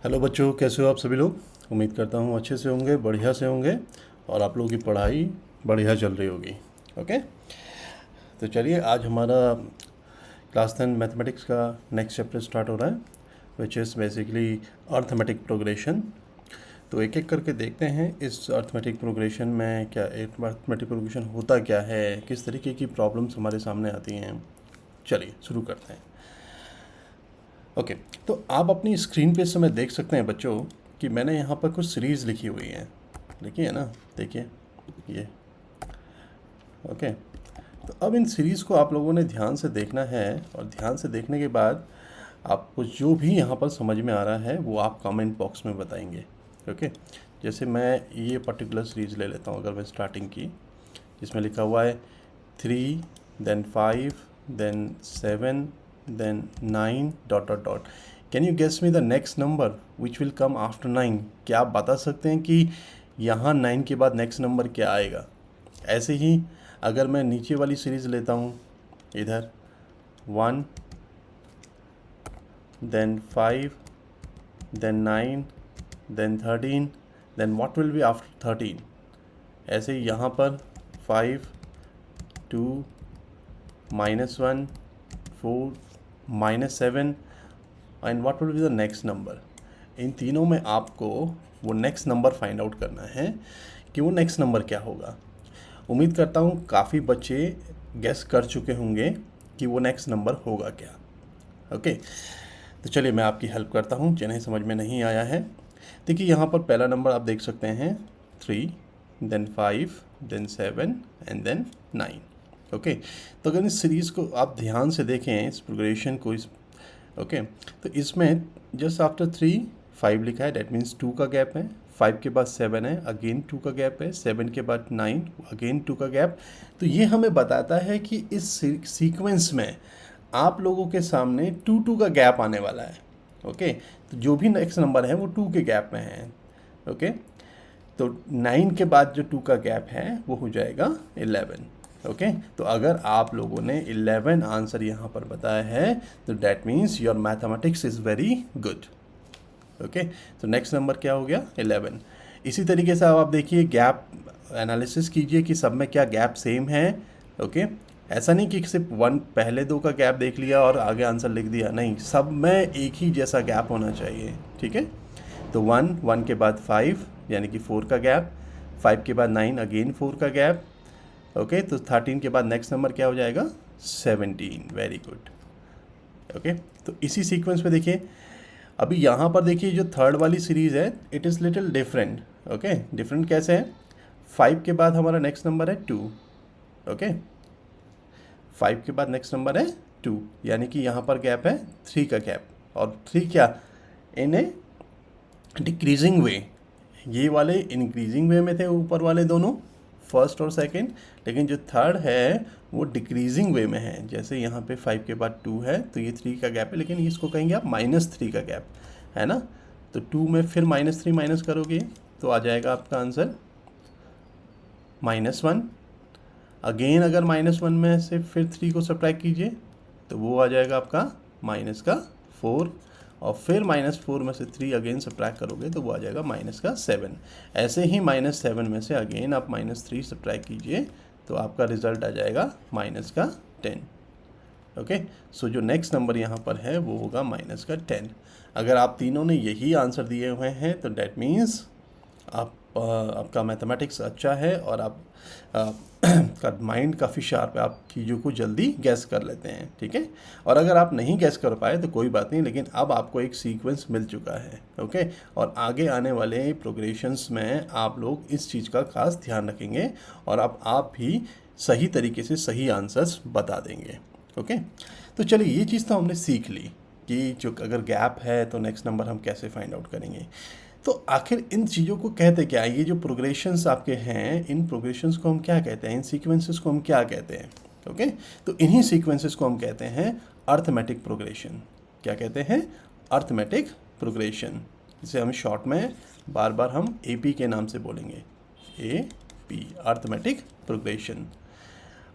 Hello बच्चों, कैसे हो आप सभी लोग। उम्मीद करता हूँ अच्छे से होंगे, बढ़िया से होंगे और आप लोगों की पढ़ाई बढ़िया चल रही होगी। ओके, तो चलिए आज हमारा क्लास 10 मैथमेटिक्स का नेक्स्ट चैप्टर स्टार्ट हो रहा है, which is basically arithmetic progression. तो एक एक करके देखते हैं इस अर्थमेटिक प्रोग्रेशन में क्या अर्थमेटिक प्रोग्रेशन होता क्या है, किस तरीके की प्रॉब्लम्स हमारे सामने आती हैं। चलिए शुरू करते हैं। ओके, तो आप अपनी स्क्रीन पे इस समय देख सकते हैं बच्चों कि मैंने यहाँ पर कुछ सीरीज़ लिखी हुई है। देखिए ना, देखिए ये। ओके, तो अब इन सीरीज़ को आप लोगों ने ध्यान से देखना है और ध्यान से देखने के बाद आपको जो भी यहाँ पर समझ में आ रहा है वो आप कमेंट बॉक्स में बताएंगे। ओके, जैसे मैं ये पर्टिकुलर सीरीज़ ले लेता हूँ, अगर मैं स्टार्टिंग की, जिसमें लिखा हुआ है 3 then 5 then 7 then 9 dot dot dot. Can you guess me the next number which will come after 9? क्या आप बता सकते हैं कि यहाँ 9 के बाद नेक्स्ट नंबर क्या आएगा। ऐसे ही अगर मैं नीचे वाली सीरीज़ लेता हूँ, इधर 1 then 5 then 9 then 13 then what will be after 13। ऐसे ही यहाँ पर 5 2 -1 4 -7 and what will be the next number. इन तीनों में आपको वो नेक्स्ट नंबर फाइंड आउट करना है कि वो नेक्स्ट नंबर क्या होगा। उम्मीद करता हूँ काफ़ी बच्चे गेस कर चुके होंगे कि वो नेक्स्ट नंबर होगा क्या। ओके, तो चलिए मैं आपकी हेल्प करता हूँ जिन्हें समझ में नहीं आया है। देखिए यहाँ पर पहला नंबर आप देख सकते हैं 3 then 5 then 7 and then 9। Okay, तो अगर इस सीरीज़ को आप ध्यान से देखें, इस प्रोग्रेशन को, इस ओके तो इसमें जस्ट आफ्टर 3 5 लिखा है, डैट मीन्स 2 का गैप है। 5 के बाद 7 है, अगेन 2 का गैप है। 7 के बाद 9, अगेन 2 का गैप। तो ये हमें बताता है कि इस सीक्वेंस में आप लोगों के सामने 2 का गैप आने वाला है। ओके, तो जो भी नेक्स्ट नंबर है वो 2 के गैप में है। ओके, तो 9 के बाद जो 2 का गैप है वो हो जाएगा 11। ओके, तो अगर आप लोगों ने 11 आंसर यहाँ पर बताया है तो that means your mathematics is very good. Okay, तो नेक्स्ट नंबर क्या हो गया 11। इसी तरीके से अब आप देखिए, गैप एनालिसिस कीजिए कि सब में क्या गैप सेम है। ओके, ऐसा नहीं कि सिर्फ पहले 2 का गैप देख लिया और आगे आंसर लिख दिया, नहीं, सब में एक ही जैसा गैप होना चाहिए। ठीक है, तो 1 के बाद 5 यानी कि 4 का गैप, 5 के बाद 9 अगेन 4 का गैप। ओके, तो 13 के बाद नेक्स्ट नंबर क्या हो जाएगा 17। Very good. ओके, तो इसी सीक्वेंस में देखिए, अभी यहाँ पर देखिए जो थर्ड वाली सीरीज़ है it is little different. Okay, different कैसे है, 5 के बाद हमारा नेक्स्ट नंबर है 2। ओके, 5 के बाद नेक्स्ट नंबर है 2 यानी कि यहाँ पर गैप है 3 का गैप। और 3 क्या, इन ए डिक्रीजिंग वे। ये वाले इंक्रीजिंग वे में थे ऊपर वाले दोनों, फर्स्ट और सेकंड, लेकिन जो थर्ड है वो डिक्रीजिंग वे में है। जैसे यहाँ पे 5 के बाद 2 है तो ये 3 का गैप है, लेकिन इसको कहेंगे आप -3 का गैप है ना। तो 2 में फिर -3 माइनस करोगे तो आ जाएगा आपका आंसर -1। अगेन अगर -1 में से फिर 3 को सब्ट्रैक्ट कीजिए तो वो आ जाएगा आपका -4, और फिर -4 में से 3 अगेन सब्ट्रैक्ट करोगे तो वो आ जाएगा -7। ऐसे ही -7 में से अगेन आप -3 सब्ट्रैक्ट कीजिए तो आपका रिजल्ट आ जाएगा -10। ओके, सो जो नेक्स्ट नंबर यहाँ पर है वो होगा -10। अगर आप तीनों ने यही आंसर दिए हुए हैं तो डैट मीन्स आपका मैथमेटिक्स अच्छा है और आप का माइंड काफ़ी शार्प है, आप चीज़ों को जल्दी गैस कर लेते हैं। ठीक है, और अगर आप नहीं गैस कर पाए तो कोई बात नहीं, लेकिन अब आपको एक सीक्वेंस मिल चुका है। ओके, और आगे आने वाले प्रोग्रेशंस में आप लोग इस चीज़ का खास ध्यान रखेंगे और अब आप भी सही तरीके से सही आंसर्स बता देंगे। ओके, तो चलिए ये चीज़ तो हमने सीख ली कि जो अगर गैप है तो नेक्स्ट नंबर हम कैसे फाइंड आउट करेंगे। तो आखिर इन चीज़ों को कहते क्या है, ये जो प्रोग्रेशंस आपके हैं इन प्रोग्रेशंस को हम क्या कहते हैं, इन सीक्वेंसेस को हम क्या कहते हैं। ओके, तो इन्हीं सीक्वेंसेस को हम कहते हैं अर्थमेटिक प्रोग्रेशन। क्या कहते हैं, अर्थमेटिक प्रोग्रेशन, जिसे हम शॉर्ट में बार बार हम AP के नाम से बोलेंगे, AP, arithmetic progression.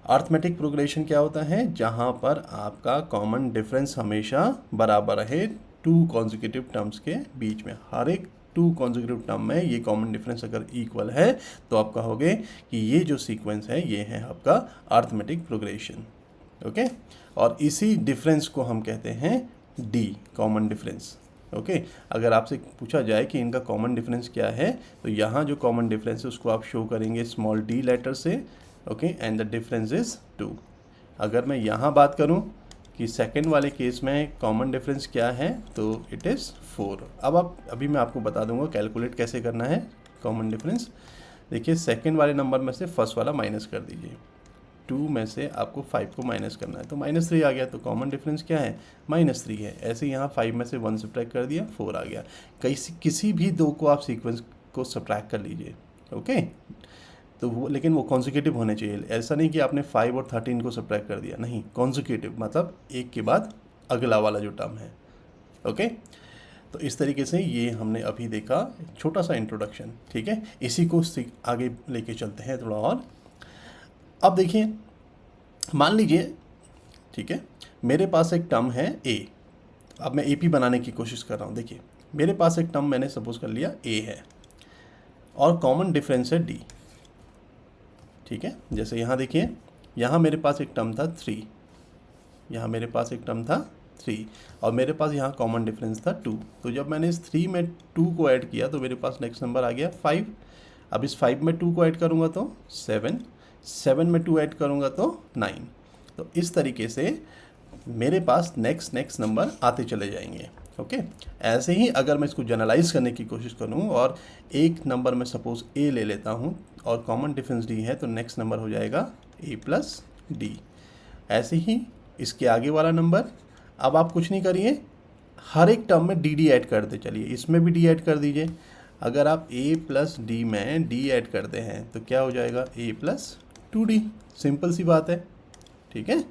Arithmetic progression क्या होता है, जहाँ पर आपका कॉमन डिफरेंस हमेशा बराबर रहे टू कॉन्जिक्यूटिव टर्म्स के बीच में। हर एक टू कॉन्जिक्यूटिव टर्म में ये कॉमन डिफरेंस अगर इक्वल है तो आप कहोगे कि ये जो सीक्वेंस है ये है आपका अर्थमेटिक प्रोग्रेशन। ओके, और इसी डिफरेंस को हम कहते हैं डी, कॉमन डिफरेंस। ओके, अगर आपसे पूछा जाए कि इनका कॉमन डिफरेंस क्या है तो यहाँ जो कॉमन डिफरेंस है उसको आप शो करेंगे स्मॉल डी लेटर से। Okay, and the difference is 2। अगर मैं यहाँ बात करूँ कि सेकंड वाले केस में कॉमन डिफरेंस क्या है तो इट इज़ 4। अब अभी मैं आपको बता दूंगा कैलकुलेट कैसे करना है कॉमन डिफरेंस। देखिए, सेकंड वाले नंबर में से फर्स्ट वाला माइनस कर दीजिए। 2 में से आपको 5 को माइनस करना है तो -3 आ गया, तो कॉमन डिफरेंस क्या है -3 है। ऐसे यहाँ 5 में से 1 सब्ट्रैक्ट कर दिया, 4 आ गया। किसी भी दो को आप सीक्वेंस को सब्ट्रैक्ट कर लीजिए। ओके, तो वो लेकिन वो कॉन्जिक्यूटिव होने चाहिए। ऐसा नहीं कि आपने 5 और 13 को सब्ट्रैक्ट कर दिया, नहीं, कॉन्जिक्यूटिव मतलब एक के बाद अगला वाला जो टर्म है। ओके, तो इस तरीके से ये हमने अभी देखा छोटा सा इंट्रोडक्शन। ठीक है, इसी को आगे लेके चलते हैं थोड़ा और। अब देखिए, मान लीजिए, ठीक है, मेरे पास एक टर्म है ए। अब मैं AP बनाने की कोशिश कर रहा हूँ। देखिए, मेरे पास एक टर्म मैंने सपोज कर लिया ए है और कॉमन डिफरेंस है डी। ठीक है, जैसे यहाँ देखिए, यहाँ मेरे पास एक टर्म था 3, यहाँ मेरे पास एक टर्म था 3 और मेरे पास यहाँ कॉमन डिफरेंस था 2। तो जब मैंने इस 3 में 2 को ऐड किया तो मेरे पास नेक्स्ट नंबर आ गया 5। अब इस 5 में 2 को ऐड करूँगा तो 7, 7 में 2 ऐड करूँगा तो 9। तो इस तरीके से मेरे पास नेक्स्ट नंबर आते चले जाएंगे। ओके, ऐसे ही अगर मैं इसको जनरलाइज करने की कोशिश करूं और एक नंबर में सपोज ए ले लेता हूं और कॉमन डिफरेंस डी है तो नेक्स्ट नंबर हो जाएगा ए प्लस डी। ऐसे ही इसके आगे वाला नंबर, अब आप कुछ नहीं करिए, हर एक टर्म में डी डी ऐड करते चलिए। इसमें भी डी ऐड कर दीजिए। अगर आप ए प्लस डी में डी ऐड करते हैं तो क्या हो जाएगा ए प्लस 2d। सिंपल सी बात है। ठीक है,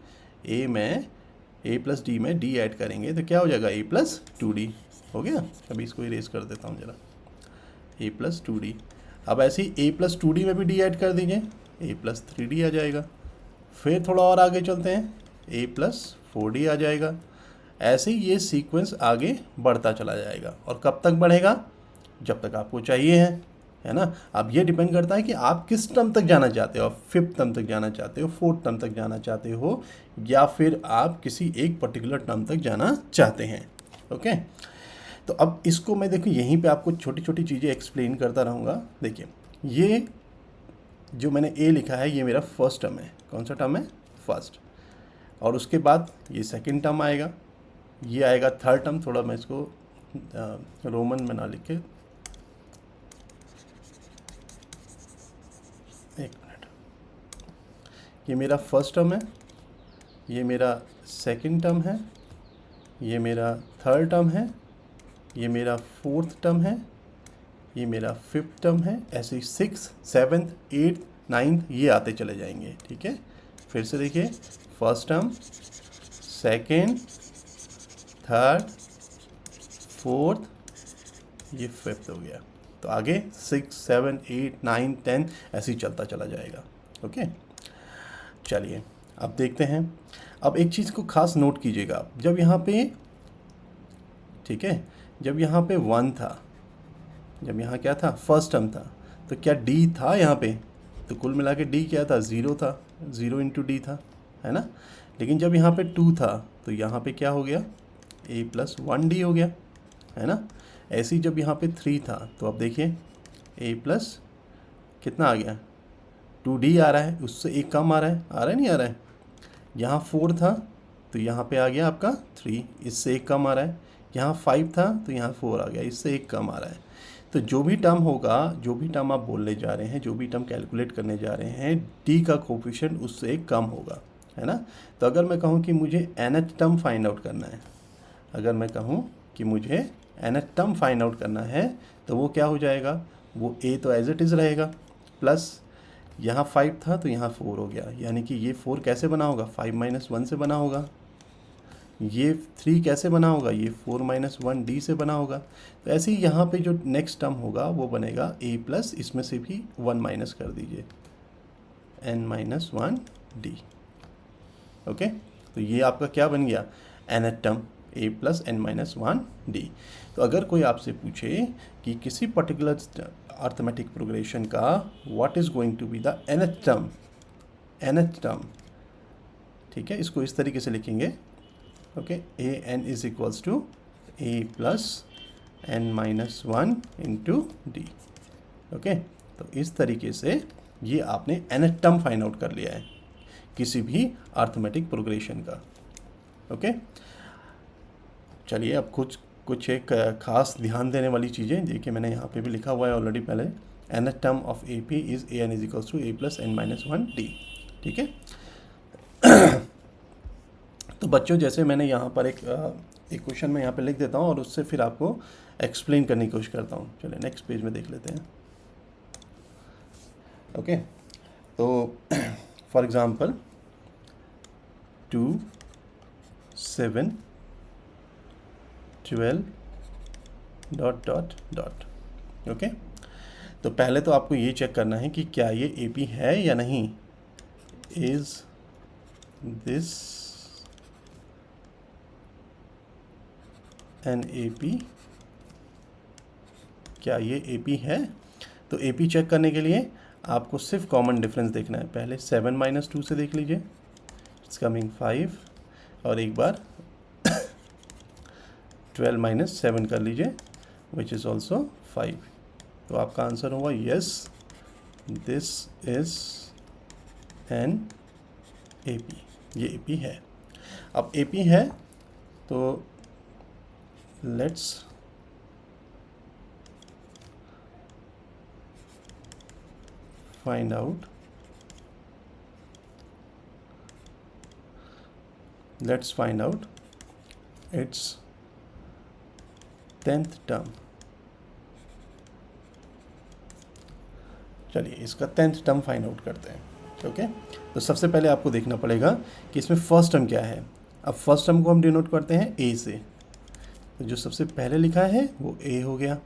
ए प्लस डी में डी ऐड करेंगे तो क्या हो जाएगा ए प्लस 2d। हो गया। अभी इसको इरेज कर देता हूँ जरा, ए प्लस 2d। अब ऐसे ही ए प्लस 2d में भी डी ऐड कर दीजिए, ए प्लस 3d आ जाएगा। फिर थोड़ा और आगे चलते हैं, ए प्लस 4d आ जाएगा। ऐसे ही ये सीक्वेंस आगे बढ़ता चला जाएगा। और कब तक बढ़ेगा? जब तक आपको चाहिए है ना। अब ये डिपेंड करता है कि आप किस टर्म तक जाना चाहते हो। 5th टर्म तक जाना चाहते हो, 4th टर्म तक जाना चाहते हो, या फिर आप किसी एक पर्टिकुलर टर्म तक जाना चाहते हैं। ओके, तो अब इसको मैं देखिए यहीं पे आपको छोटी छोटी चीज़ें एक्सप्लेन करता रहूँगा। देखिए, ये जो मैंने ए लिखा है ये मेरा फर्स्ट टर्म है। कौन सा टर्म है? फर्स्ट। और उसके बाद ये सेकंड टर्म आएगा, ये आएगा थर्ड टर्म। थोड़ा मैं इसको रोमन में ना लिख के, एक मिनट, ये मेरा फर्स्ट टर्म है, ये मेरा सेकंड टर्म है, ये मेरा थर्ड टर्म है, ये मेरा फोर्थ टर्म है, ये मेरा फिफ्थ टर्म है। ऐसे ही 6th, 7th, 8th, 9th ये आते चले जाएंगे। ठीक है, फिर से देखिए, first term, second, third, fourth, ये फिफ्थ हो गया। तो आगे 6, 7, 8, 9, 10 ऐसे ही चलता चला जाएगा। ओके, चलिए अब देखते हैं। अब एक चीज़ को खास नोट कीजिएगा, जब यहाँ पे, ठीक है, जब यहाँ पे 1 था, जब यहाँ क्या था, फर्स्ट टर्म था, तो क्या डी था यहाँ पे? तो कुल मिला के डी क्या था? 0 था, 0 इंटू डी था, है ना। लेकिन जब यहाँ पे 2 था तो यहाँ पे क्या हो गया? a प्लस 1d हो गया, है ना। ऐसे ही जब यहाँ पे 3 था तो अब देखिए a प्लस कितना आ गया? 2d आ रहा है, उससे एक कम आ रहा है नहीं आ रहा है। यहाँ 4 था तो यहाँ पे आ गया आपका 3, इससे एक कम आ रहा है। यहाँ 5 था तो यहाँ 4 आ गया, इससे एक कम आ रहा है। तो जो भी टर्म होगा, जो भी टर्म आप बोलने जा रहे हैं, जो भी टर्म कैलकुलेट करने जा रहे हैं, डी का कोफिशिएंट उससे एक कम होगा, है ना। तो अगर मैं कहूँ कि मुझे nth टर्म फाइंड आउट करना है, अगर मैं कहूँ कि मुझे nth टर्म फाइंड आउट करना है तो वो क्या हो जाएगा? वो a तो एज इट इज़ रहेगा, प्लस यहाँ 5 था तो यहाँ 4 हो गया। यानी कि ये 4 कैसे बना होगा? 5 - 1 से बना होगा। ये 3 कैसे बना होगा? ये 4 - 1d से बना होगा। तो ऐसे ही यहाँ पे जो नेक्स्ट टर्म होगा वो बनेगा a प्लस, इसमें से भी 1 माइनस कर दीजिए, n - 1d। ओके, तो ये आपका क्या बन गया? nth term. A plus N minus one D. तो अगर कोई आपसे पूछे कि किसी पर्टिकुलर अर्थमेटिक प्रोग्रेशन का what is going to be the nth term, ठीक है, इसको इस तरीके से लिखेंगे, okay, A N is equals to A plus N minus one into D. Okay, तो इस तरीके से ये आपने nth टर्म फाइंड आउट कर लिया है किसी भी अर्थमेटिक प्रोग्रेशन का। ओके, चलिए अब कुछ एक खास ध्यान देने वाली चीज़ें देखिए, मैंने यहाँ पे भी लिखा हुआ है ऑलरेडी पहले, nth term of A P is a N is equals to A plus N minus one d. ठीक है, तो बच्चों जैसे मैंने यहाँ पर एक क्वेश्चन मैं यहाँ पे लिख देता हूँ और उससे फिर आपको एक्सप्लेन करने की कोशिश करता हूँ। चलिए नेक्स्ट पेज में देख लेते हैं। ओके, तो for example 2, 7, 12 dot dot dot. Okay, तो पहले तो आपको ये चेक करना है कि क्या ये ए पी है या नहीं। Is this an A P, क्या ये ए पी है? तो ए पी चेक करने के लिए आपको सिर्फ कॉमन डिफरेंस देखना है। पहले 7 माइनस 2 से देख लीजिए, इट्स कमिंग 5, और एक बार 12 माइनस 7 कर लीजिए विच इज़ ऑल्सो 5। तो आपका आंसर होगा yes, this is an A P, ये ए पी है। अब ए पी है तो let's find out, let's find out its 10th term. चलिए इसका 10th टर्म फाइंड आउट करते हैं। ओके, तो सबसे पहले आपको देखना पड़ेगा कि इसमें फर्स्ट टर्म क्या है। अब फर्स्ट टर्म को हम डिनोट करते हैं ए से, तो जो सबसे पहले लिखा है वो ए हो गया।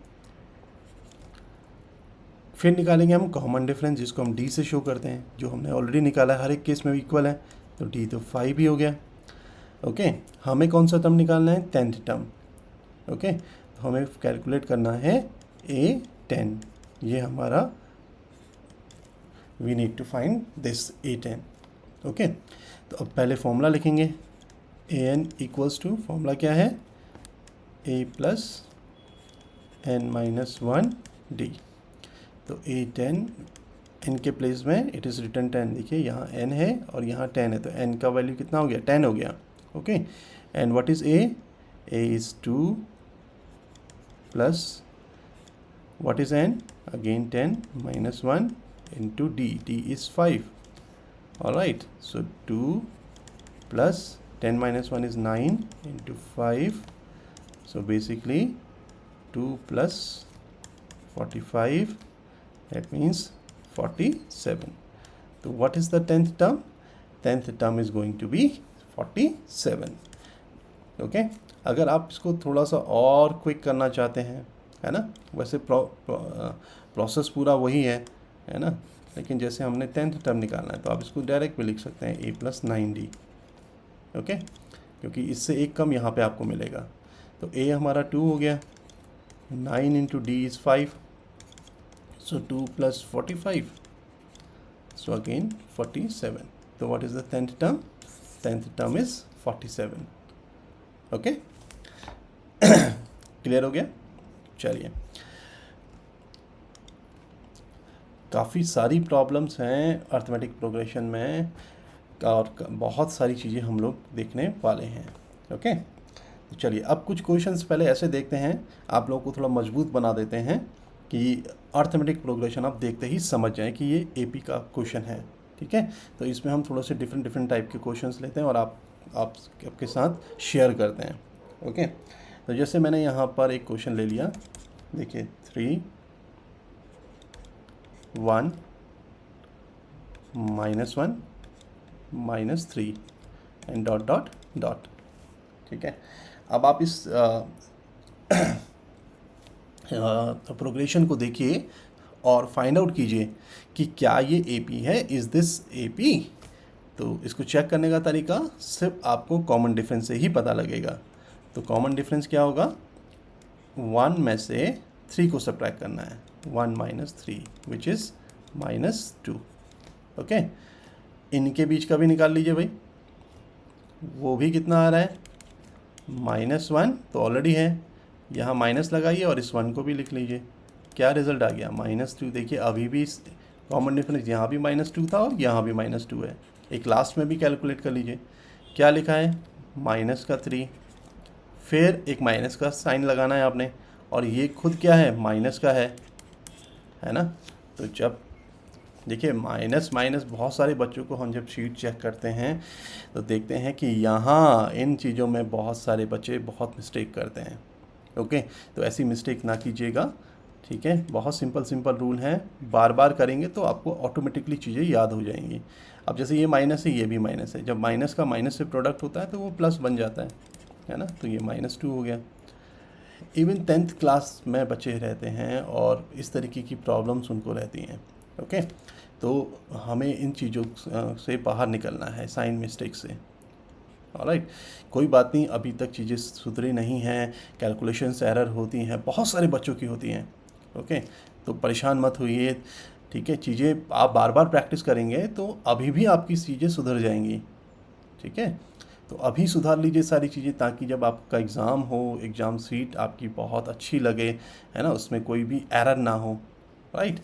फिर निकालेंगे हम कॉमन डिफरेंस जिसको हम डी से शो करते हैं, जो हमने ऑलरेडी निकाला है, हर एक केस में इक्वल है, तो डी तो 5 ही हो गया। ओके, हमें कौन सा टर्म निकालना है? 10th term. ओके, तो हमें कैलकुलेट करना है A10, ये हमारा we need to find this A10। Okay, तो अब पहले फॉर्मूला लिखेंगे, AN इक्वल्स टू, फॉर्मूला क्या है? A plus N minus one D. तो A10 n के प्लेस में इट इज़ रिटर्न 10, देखिए यहाँ n है और यहाँ 10 है, तो n का वैल्यू कितना हो गया? 10 हो गया। Okay, and what is A? A is 2 plus what is n? Again 10 minus 1 into D, D is 5। Alright, so 2 plus 10 minus 1 is 9 into 5, so basically 2 plus 45, that means 47. So what is the 10th term? 10th term is going to be 47. Okay, अगर आप इसको थोड़ा सा और quick करना चाहते हैं, है ना, वैसे प्रोसेस पूरा वही है ना, लेकिन जैसे हमने 10th टर्म निकालना है तो आप इसको डायरेक्ट भी लिख सकते हैं A प्लस 9D। ओके, क्योंकि इससे एक कम यहाँ पे आपको मिलेगा। तो A हमारा 2 हो गया, 9 into D is 5, so 2 plus 45, so again 47. So what is the 10th term? 10th term is 47. Okay, clear हो गया? चलिए, काफ़ी सारी प्रॉब्लम्स हैं अर्थमेटिक प्रोग्रेशन में और बहुत सारी चीज़ें हम लोग देखने वाले हैं। ओके, तो चलिए अब कुछ क्वेश्चंस पहले ऐसे देखते हैं, आप लोगों को थोड़ा मजबूत बना देते हैं कि अर्थमेटिक प्रोग्रेशन आप देखते ही समझ जाएं कि ये एपी का क्वेश्चन है। ठीक है, तो इसमें हम थोड़ा से डिफरेंट टाइप के क्वेश्चंस लेते हैं और आपके साथ शेयर करते हैं। ओके, तो जैसे मैंने यहाँ पर एक क्वेश्चन ले लिया, देखिए 3, 1, -1, -3 एंड डॉट डॉट डॉट। ठीक है, अब आप इस प्रोग्रेशन को देखिए और फाइंड आउट कीजिए कि क्या ये एपी है, इज़ दिस एपी। तो इसको चेक करने का तरीका सिर्फ आपको कॉमन डिफरेंस से ही पता लगेगा। तो कॉमन डिफरेंस क्या होगा, 1 में से 3 को सब्ट्रैक्ट करना है, 1 माइनस 3 विच इज़ -2। ओके, इनके बीच का भी निकाल लीजिए भाई, वो भी कितना आ रहा है, -1 तो ऑलरेडी है, यहाँ माइनस लगाइए और इस 1 को भी लिख लीजिए। क्या रिजल्ट आ गया, -2। देखिए अभी भी कॉमन डिफरेंस यहाँ भी -2 था और यहाँ भी -2 है। एक लास्ट में भी कैलकुलेट कर लीजिए, क्या लिखा है, -3, फिर एक माइनस का साइन लगाना है आपने, और ये खुद क्या है, माइनस का है ना। तो जब देखिए माइनस माइनस बहुत सारे बच्चों को हम जब शीट चेक करते हैं तो देखते हैं कि यहाँ इन चीज़ों में बहुत सारे बच्चे बहुत मिस्टेक करते हैं। ओके, तो ऐसी मिस्टेक ना कीजिएगा, ठीक है। बहुत सिंपल रूल है, बार बार करेंगे तो आपको ऑटोमेटिकली चीज़ें याद हो जाएंगी। अब जैसे ये माइनस है, ये भी माइनस है, जब माइनस का माइनस से प्रोडक्ट होता है तो वो प्लस बन जाता है ना। तो ये -2 हो गया। इवन 10th क्लास में बच्चे रहते हैं और इस तरीके की प्रॉब्लम्स उनको रहती हैं। ओके, तो हमें इन चीज़ों से बाहर निकलना है, साइन मिस्टेक से। ऑलराइट, कोई बात नहीं, अभी तक चीज़ें सुधरी नहीं हैं, कैलकुलेशंस एरर होती हैं, बहुत सारे बच्चों की होती हैं। ओके, तो परेशान मत होइए, ठीक है। चीज़ें आप बार बार प्रैक्टिस करेंगे तो अभी भी आपकी चीज़ें सुधर जाएंगी, ठीक है। तो अभी सुधार लीजिए सारी चीज़ें, ताकि जब आपका एग्ज़ाम हो, एग्ज़ाम सीट आपकी बहुत अच्छी लगे, है ना, उसमें कोई भी एरर ना हो। राइट,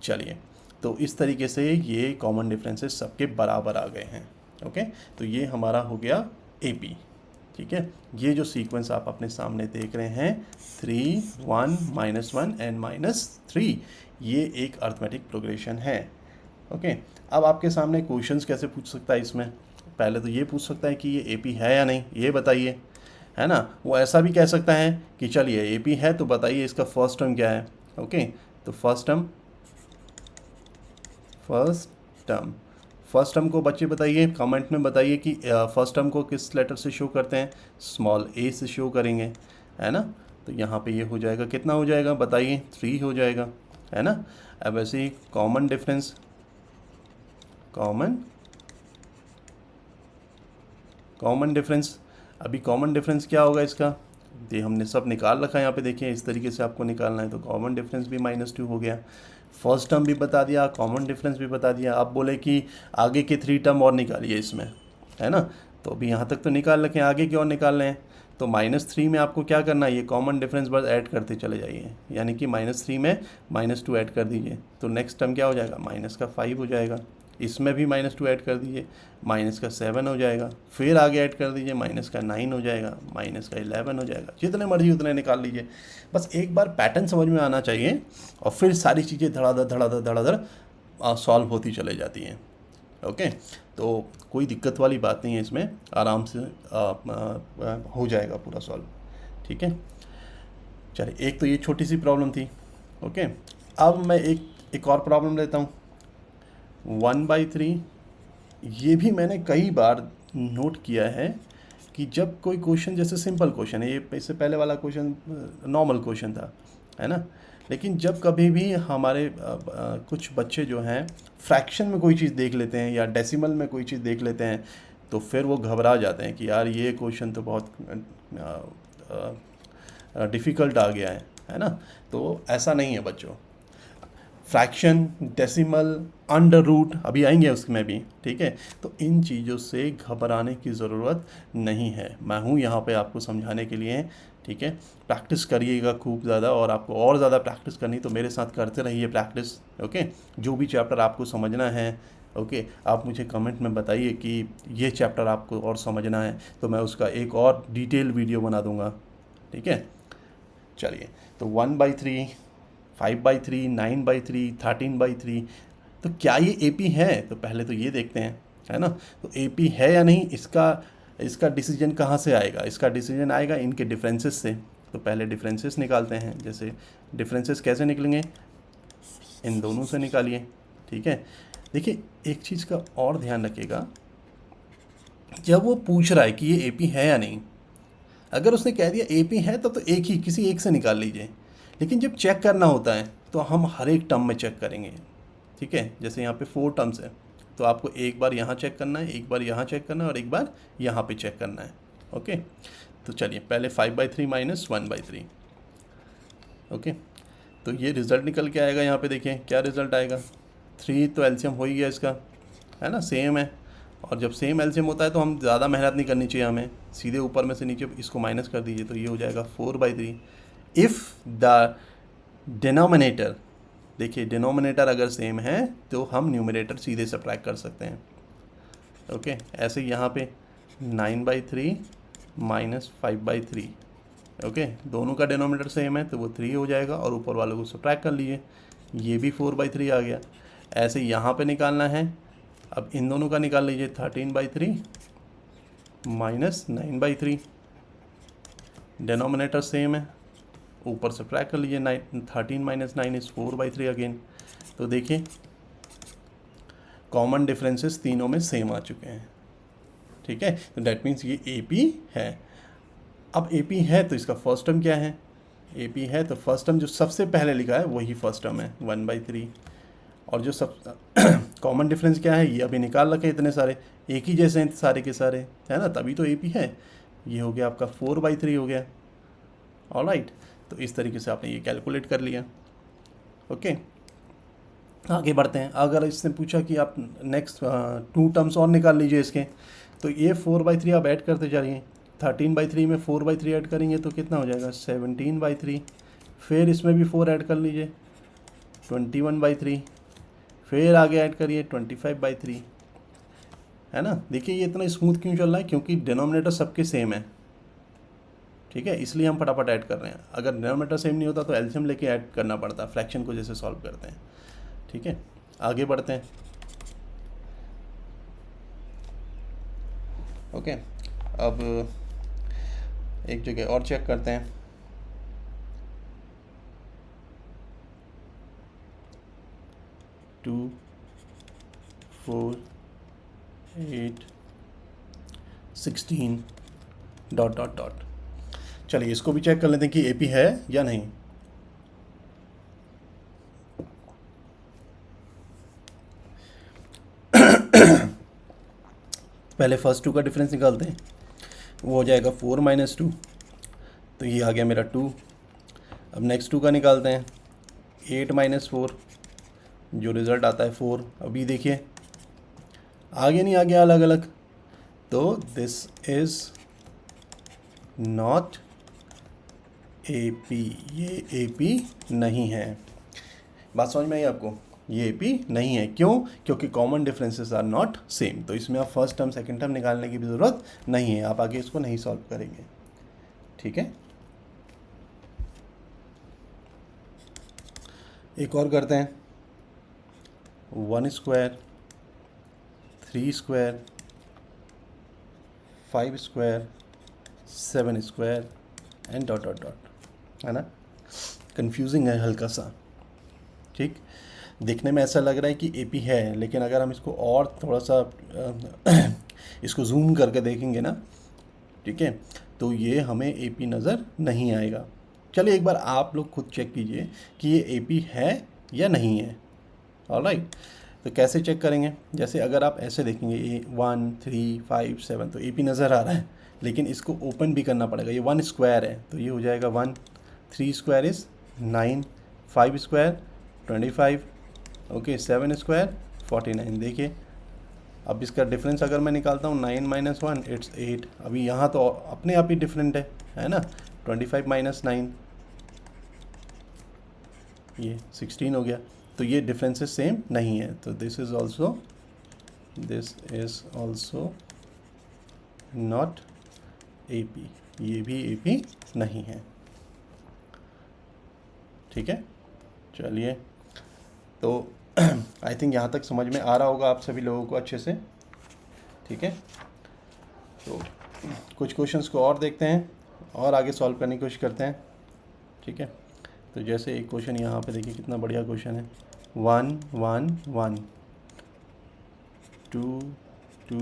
चलिए, तो इस तरीके से ये कॉमन डिफरेंसेस सबके बराबर आ गए हैं। ओके, तो ये हमारा हो गया AP, ठीक है। ये जो सीक्वेंस आप अपने सामने देख रहे हैं 3, 1, -1 एंड -3, ये एक अर्थमेटिक प्रोग्रेशन है। ओके, अब आपके सामने क्वेश्चंस कैसे पूछ सकता है इसमें, पहले तो ये पूछ सकता है कि ये AP है या नहीं, ये बताइए, है ना। वो ऐसा भी कह सकता है कि चलिए AP है तो बताइए इसका फर्स्ट टर्म क्या है। ओके, तो फर्स्ट टर्म को बच्चे बताइए, कमेंट में बताइए कि फर्स्ट टर्म को किस लेटर से शो करते हैं, स्मॉल a से शो करेंगे, है ना। तो यहाँ पे ये हो जाएगा, कितना हो जाएगा बताइए, 3 हो जाएगा, है ना। अब ऐसे ही कॉमन डिफरेंस अभी कॉमन डिफरेंस क्या होगा इसका, ये हमने सब निकाल रखा है यहाँ पे, देखिए इस तरीके से आपको निकालना है। तो कॉमन डिफरेंस भी -2 हो गया, फर्स्ट टर्म भी बता दिया, कॉमन डिफरेंस भी बता दिया। आप बोले कि आगे के 3 टर्म और निकालिए इसमें, है ना। तो अभी यहाँ तक तो निकाल रखे हैं, आगे की और निकाल रहे हैं। तो -3 में आपको क्या करना है, ये कॉमन डिफरेंस बस ऐड करते चले जाइए, यानी कि -3 में -2 ऐड कर दीजिए। तो नेक्स्ट टर्म क्या हो जाएगा, -5 हो जाएगा। इसमें भी -2 ऐड कर दीजिए, -7 हो जाएगा। फिर आगे ऐड कर दीजिए, -9 हो जाएगा, -11 हो जाएगा। जितने मर्जी उतने निकाल लीजिए, बस एक बार पैटर्न समझ में आना चाहिए, और फिर सारी चीज़ें धड़ाधड़ सॉल्व होती चले जाती हैं। ओके, तो कोई दिक्कत वाली बात नहीं है इसमें, आराम से हो जाएगा पूरा सॉल्व, ठीक है। चलिए, एक तो ये छोटी सी प्रॉब्लम थी। ओके, अब मैं एक और प्रॉब्लम लेता हूँ, 1/3। ये भी मैंने कई बार नोट किया है कि जब कोई क्वेश्चन, जैसे सिंपल क्वेश्चन है, ये इससे पहले वाला क्वेश्चन नॉर्मल क्वेश्चन था, है ना। लेकिन जब कभी भी हमारे कुछ बच्चे जो हैं फ्रैक्शन में कोई चीज़ देख लेते हैं या डेसिमल में कोई चीज़ देख लेते हैं, तो फिर वो घबरा जाते हैं कि यार ये क्वेश्चन तो बहुत डिफ़िकल्ट आ गया है ना। तो ऐसा नहीं है बच्चों, फ्रैक्शन, डेसिमल, अंडर रूट अभी आएंगे उसमें भी, ठीक है। तो इन चीज़ों से घबराने की ज़रूरत नहीं है, मैं हूँ यहाँ पे आपको समझाने के लिए, ठीक है। प्रैक्टिस करिएगा खूब ज़्यादा, और आपको और ज़्यादा प्रैक्टिस करनी तो मेरे साथ करते रहिए प्रैक्टिस। ओके, जो भी चैप्टर आपको समझना है, ओके, आप मुझे कमेंट में बताइए कि ये चैप्टर आपको और समझना है, तो मैं उसका एक और डिटेल वीडियो बना दूँगा, ठीक है। चलिए, तो 1/3, 5/3, 9/3, 13/3, तो क्या ये AP है, तो पहले तो ये देखते हैं, है ना। तो AP है या नहीं, इसका डिसीजन कहाँ से आएगा, इसका डिसीजन आएगा इनके डिफरेंसेस से। तो पहले डिफरेंसेस निकालते हैं, जैसे डिफरेंसेस कैसे निकलेंगे, इन दोनों से निकालिए, ठीक है। देखिए, एक चीज़ का और ध्यान रखिएगा, जब वो पूछ रहा है कि ये AP है या नहीं, अगर उसने कह दिया AP है तब तो किसी एक से निकाल लीजिए। लेकिन जब चेक करना होता है तो हम हर एक टर्म में चेक करेंगे, ठीक है। जैसे यहाँ पे 4 टर्म्स है, तो आपको एक बार यहाँ चेक करना है, एक बार यहाँ चेक करना है, और एक बार यहाँ पे चेक करना है। ओके, तो चलिए पहले 5/3 माइनस 1/3। ओके, तो ये रिज़ल्ट निकल के आएगा। यहाँ पे देखिए क्या रिज़ल्ट आएगा, 3 तो एलसीएम हो ही गया इसका, है ना, सेम है। और जब सेम एलसीएम होता है तो हम ज़्यादा मेहनत नहीं करनी चाहिए, हमें सीधे ऊपर में से नीचे इसको माइनस कर दीजिए, तो ये हो जाएगा 4/3। इफ़ द डिनोमिनेटर, देखिए डिनोमिनेटर अगर सेम है तो हम न्यूमरेटर सीधे सब्ट्रैक्ट कर सकते हैं। ओके, ऐसे यहाँ पे 9/3 माइनस 5/3। ओके, दोनों का डिनोमिनेटर सेम है तो वो 3 हो जाएगा, और ऊपर वालों को सब्ट्रैक्ट कर लीजिए, ये भी 4/3 आ गया। ऐसे यहाँ पे निकालना है, अब इन दोनों का निकाल लीजिए, 13/3 माइनस 9/3। डिनोमिनेटर सेम है, ऊपर सब्ट्रैक्ट कर लीजिए, 13 माइनस 9 इज़ 4/3 अगेन। तो देखिए कॉमन डिफरेंसेस तीनों में सेम आ चुके हैं। ठीक है, तो डैट मीन्स ये AP है। अब AP है तो इसका फर्स्ट टर्म क्या है, AP है तो फर्स्ट टर्म जो सबसे पहले लिखा है वही फर्स्ट टर्म है 1/3। और जो सब कॉमन डिफरेंस क्या है, ये अभी निकाल रखे इतने सारे, एक ही जैसे हैं सारे के सारे, है ना, तभी तो AP है। ये हो गया आपका 4/3 हो गया। ऑलराइट, तो इस तरीके से आपने ये कैलकुलेट कर लिया। ओके, आगे बढ़ते हैं। अगर इसने पूछा कि आप नेक्स्ट 2 टर्म्स और निकाल लीजिए इसके, तो ये 4/3 आप ऐड करते जाइए। 13/3 में 4/3 ऐड करेंगे तो कितना हो जाएगा, 17/3। फिर इसमें भी 4 ऐड कर लीजिए, 21/3। फिर आगे ऐड करिए 25/3, है ना। देखिए ये इतना स्मूथ क्यों चल रहा है, क्योंकि डिनोमिनेटर सबके सेम है। ठीक है, इसलिए हम फटाफट ऐड कर रहे हैं। अगर डिनोमिनेटर सेम नहीं होता तो एलसीएम लेके ऐड करना पड़ता, फ्रैक्शन को जैसे सॉल्व करते हैं। ठीक है, आगे बढ़ते हैं। ओके, अब एक जगह और चेक करते हैं। टू 4 8 16 ... चलिए इसको भी चेक कर लेते हैं कि AP है या नहीं। पहले फर्स्ट 2 का डिफरेंस निकालते हैं, वो हो जाएगा 4 माइनस 2, तो ये आ गया मेरा 2। अब नेक्स्ट 2 का निकालते हैं, 8 माइनस 4, जो रिज़ल्ट आता है 4। अभी देखिए आगे नहीं आ गया अलग अलग, तो दिस इज़ नॉट AP, ये AP नहीं है। बात समझ में आई आपको, ये AP नहीं है। क्यों, क्योंकि common differences are not same. तो इसमें आप फर्स्ट टर्म सेकंड टर्म निकालने की भी ज़रूरत नहीं है, आप आगे इसको नहीं सॉल्व करेंगे। ठीक है, एक और करते हैं। 1 square 3 square 5 square 7 square and ... है ना, कंफ्यूजिंग है हल्का सा। ठीक, देखने में ऐसा लग रहा है कि AP है, लेकिन अगर हम इसको और थोड़ा सा इसको जूम करके देखेंगे ना, ठीक है, तो ये हमें AP नज़र नहीं आएगा। चलिए एक बार आप लोग खुद चेक कीजिए कि ये AP है या नहीं है। ऑलराइट, तो कैसे चेक करेंगे, जैसे अगर आप ऐसे देखेंगे, ये 1 3 5 7 तो AP नज़र आ रहा है, लेकिन इसको ओपन भी करना पड़ेगा। ये 1 स्क्वायर है तो ये हो जाएगा 1, 3 square is 9, 5 square 25, okay, 7 square 49। देखिए अब इसका डिफरेंस अगर मैं निकालता हूँ, 9 माइनस 1 इट्स 8। अभी यहाँ तो अपने आप ही डिफरेंट है ना। 25 माइनस 9 ये 16 हो गया। तो ये डिफरेंसेस सेम नहीं है, तो this is also not AP, ये भी AP नहीं है। ठीक है, चलिए, तो आई थिंक यहाँ तक समझ में आ रहा होगा आप सभी लोगों को अच्छे से। ठीक है, तो कुछ क्वेश्चंस को और देखते हैं और आगे सॉल्व करने की कोशिश करते हैं। ठीक है, तो जैसे एक क्वेश्चन यहाँ पे देखिए, कितना बढ़िया क्वेश्चन है। 1 1 1 2 2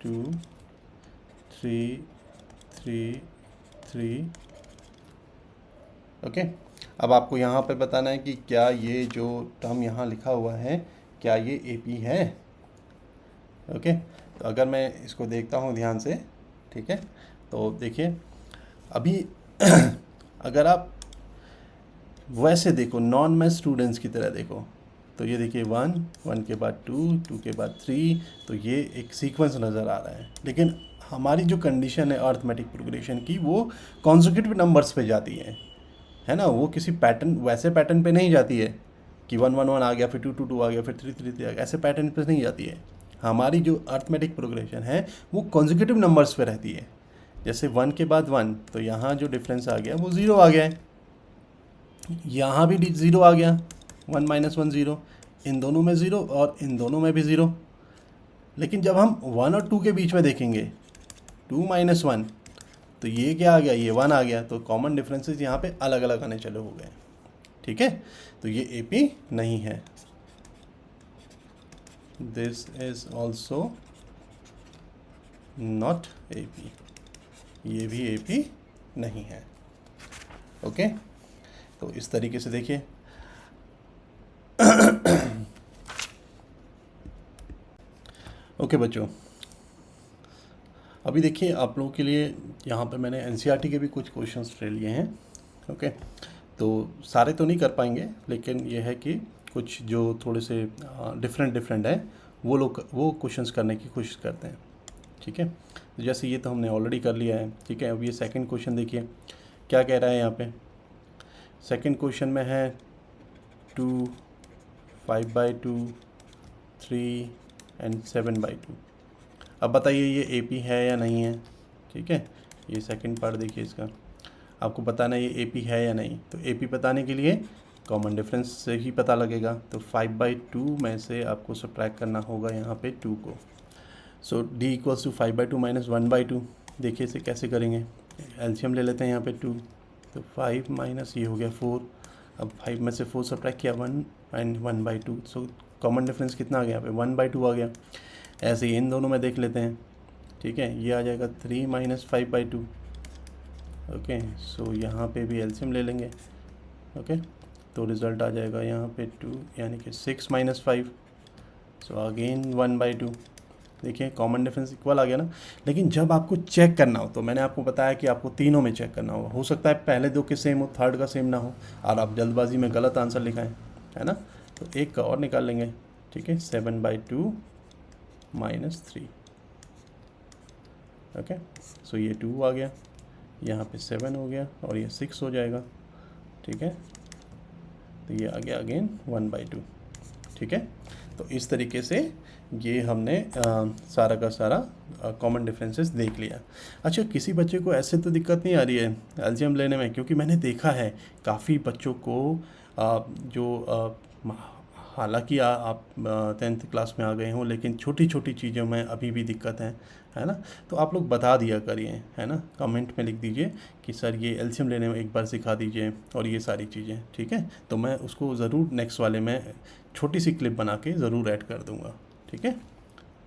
2 3 3 3। ओके, अब आपको यहाँ पर बताना है कि क्या ये जो टर्म यहाँ लिखा हुआ है, क्या ये AP है। ओके, तो अगर मैं इसको देखता हूँ ध्यान से, ठीक है, तो देखिए अभी अगर आप वैसे देखो, नॉन मैथ स्टूडेंट्स की तरह देखो, तो ये देखिए 1, 1 के बाद 2, 2 के बाद 3, तो ये एक सीक्वेंस नज़र आ रहा है। लेकिन हमारी जो कंडीशन है अर्थमेटिक प्रोग्रेशन की, वो कॉन्जिक्यूटिव नंबर्स पे जाती है ना। वो किसी पैटर्न, वैसे पैटर्न पे नहीं जाती है कि 1 1 1 आ गया, फिर 2 2 2 आ गया, फिर 3 3 3 आ गया, ऐसे पैटर्न पे नहीं जाती है। हमारी जो अर्थमेटिक प्रोग्रेशन है वो कॉन्जिक्यूटिव नंबर्स पे रहती है। जैसे 1 के बाद 1, तो यहाँ जो डिफरेंस आ गया वो 0 आ गया है, यहाँ भी 0 आ गया, 1 - 1 0, इन दोनों में 0 और इन दोनों में भी 0। लेकिन जब हम 1 और 2 के बीच में देखेंगे, 2 - 1, तो ये क्या आ गया, ये 1 आ गया, तो कॉमन डिफरेंसेस यहाँ पे अलग अलग आने चले हो गए। ठीक है, तो ये AP नहीं है। This is also not AP, ये भी AP नहीं है। ओके, तो इस तरीके से देखिए। ओके बच्चों, अभी देखिए आप लोगों के लिए यहाँ पे मैंने NCERT के भी कुछ क्वेश्चंस ले लिए हैं। ओके, तो सारे तो नहीं कर पाएंगे, लेकिन ये है कि कुछ जो थोड़े से डिफरेंट हैं वो क्वेश्चंस करने की कोशिश करते हैं। ठीक है, तो जैसे ये तो हमने ऑलरेडी कर लिया है। ठीक है, अब ये सेकंड क्वेश्चन देखिए क्या कह रहा है यहाँ पे। सेकंड क्वेश्चन में है 2, 5/2, 3 एंड 7/2। अब बताइए ये AP है या नहीं है। ठीक है, ये सेकंड पार्ट देखिए, इसका आपको बताना है ये AP है या नहीं। तो AP बताने के लिए कॉमन डिफरेंस से ही पता लगेगा। तो 5/2 में से आपको सब्ट्रैक्ट करना होगा यहाँ पे 2 को। सो D = 5/2 - 1/2। देखिए इसे कैसे करेंगे, एलसीएम ले लेते हैं यहाँ पे 2, तो 5 माइनस ये हो गया 4। अब 5 में से 4 सब्ट्रैक्ट किया 1 एंड 1/2। सो कॉमन डिफरेंस कितना आ गया यहाँ पे, 1/2 आ गया। ऐसे ही इन दोनों में देख लेते हैं। ठीक है, ये आ जाएगा 3 - 5/2। ओके, सो यहाँ पे भी एलसीएम ले लेंगे। ओके, तो रिज़ल्ट आ जाएगा यहाँ पे 2, यानी कि 6 - 5, सो अगेन 1/2। देखिए कॉमन डिफरेंस इक्वल आ गया ना। लेकिन जब आपको चेक करना हो, तो मैंने आपको बताया कि आपको तीनों में चेक करना हो सकता है पहले 2 के सेम हो, थर्ड का सेम ना हो, और आप जल्दबाजी में गलत आंसर लिखाएं, है ना। तो एक का और निकाल लेंगे। ठीक है, 7/2 - 3। ओके, सो ये 2 आ गया, यहाँ पे 7 हो गया और ये 6 हो जाएगा। ठीक है, तो ये आ गया अगेन 1/2। ठीक है, तो इस तरीके से ये हमने सारा का सारा कॉमन डिफरेंसेस देख लिया। अच्छा, किसी बच्चे को ऐसे तो दिक्कत नहीं आ रही है एलसीएम लेने में, क्योंकि मैंने देखा है काफ़ी बच्चों को हालांकि आप 10th क्लास में आ गए हों, लेकिन छोटी छोटी चीज़ों में अभी भी दिक्कत है ना। तो आप लोग बता दिया करिए, है ना, कमेंट में लिख दीजिए कि सर ये एलसीएम लेने में एक बार सिखा दीजिए और ये सारी चीज़ें। ठीक है, तो मैं उसको ज़रूर नेक्स्ट वाले में छोटी सी क्लिप बना के ज़रूर ऐड कर दूँगा। ठीक है,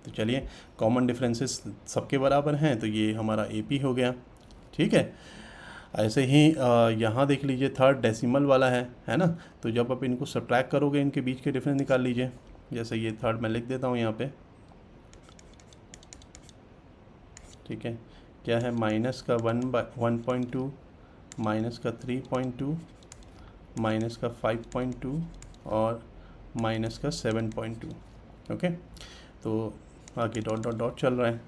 तो चलिए, कॉमन डिफरेंसेस सबके बराबर हैं, तो ये हमारा AP हो गया। ठीक है, ऐसे ही यहाँ देख लीजिए थर्ड डेसिमल वाला है ना। तो जब आप इनको सब्ट्रैक्ट करोगे, इनके बीच के डिफरेंस निकाल लीजिए। जैसे ये थर्ड मैं लिख देता हूँ यहाँ पे। ठीक है, क्या है, माइनस का 1/2, माइनस का 3.2, माइनस का 5.2 और माइनस का 7.2। ओके, तो आगे डॉट डॉट डॉट चल रहा है,